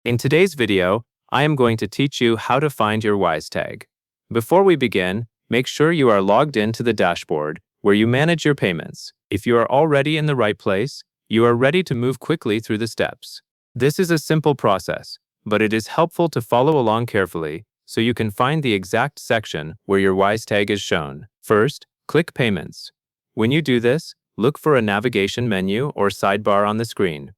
In today's video, I am going to teach you how to find your Wisetag. Before we begin, make sure you are logged in to the dashboard where you manage your payments. If you are already in the right place, you are ready to move quickly through the steps. This is a simple process, but it is helpful to follow along carefully so you can find the exact section where your Wisetag is shown. First, click Payments. When you do this, look for a navigation menu or sidebar on the screen.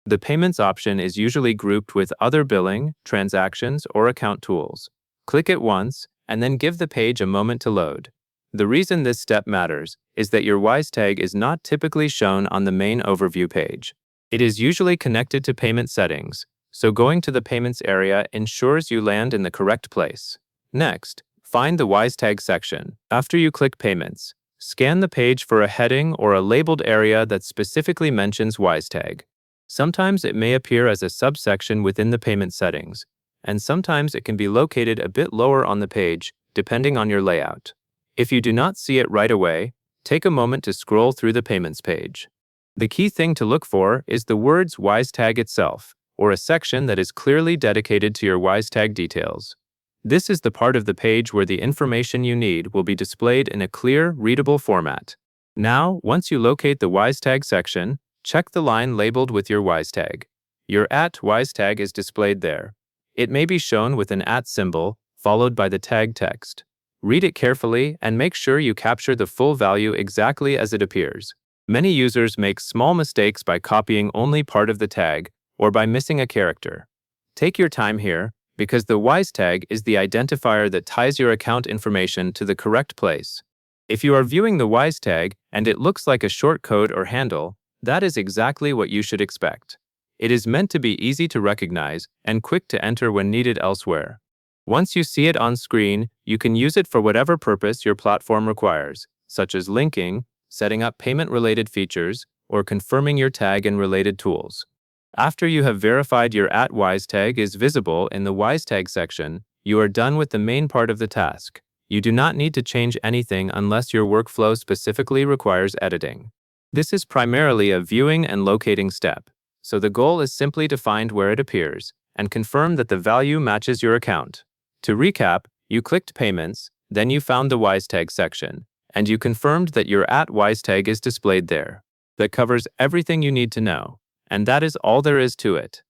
The Payments option is usually grouped with Other Billing, Transactions, or Account Tools. Click it once, and then give the page a moment to load. The reason this step matters is that your Wisetag is not typically shown on the main overview page. It is usually connected to payment settings, so going to the Payments area ensures you land in the correct place. Next, find the Wisetag section. After you click Payments, scan the page for a heading or a labeled area that specifically mentions Wisetag. Sometimes it may appear as a subsection within the payment settings, and sometimes it can be located a bit lower on the page, depending on your layout. If you do not see it right away, take a moment to scroll through the payments page. The key thing to look for is the words Wisetag itself, or a section that is clearly dedicated to your Wisetag details. This is the part of the page where the information you need will be displayed in a clear, readable format. Now, once you locate the Wisetag section, check the line labeled with your Wisetag. Your @Wisetag is displayed there. It may be shown with an @ symbol, followed by the tag text. Read it carefully and make sure you capture the full value exactly as it appears. Many users make small mistakes by copying only part of the tag or by missing a character. Take your time here, because the Wisetag is the identifier that ties your account information to the correct place. If you are viewing the Wisetag and it looks like a short code or handle, that is exactly what you should expect. It is meant to be easy to recognize and quick to enter when needed elsewhere. Once you see it on screen, you can use it for whatever purpose your platform requires, such as linking, setting up payment-related features, or confirming your tag and related tools. After you have verified your @Wisetag is visible in the Wisetag section, you are done with the main part of the task. You do not need to change anything unless your workflow specifically requires editing. This is primarily a viewing and locating step, so the goal is simply to find where it appears and confirm that the value matches your account. To recap, you clicked Payments, then you found the Wisetag section, and you confirmed that your @Wisetag is displayed there. That covers everything you need to know, and that is all there is to it.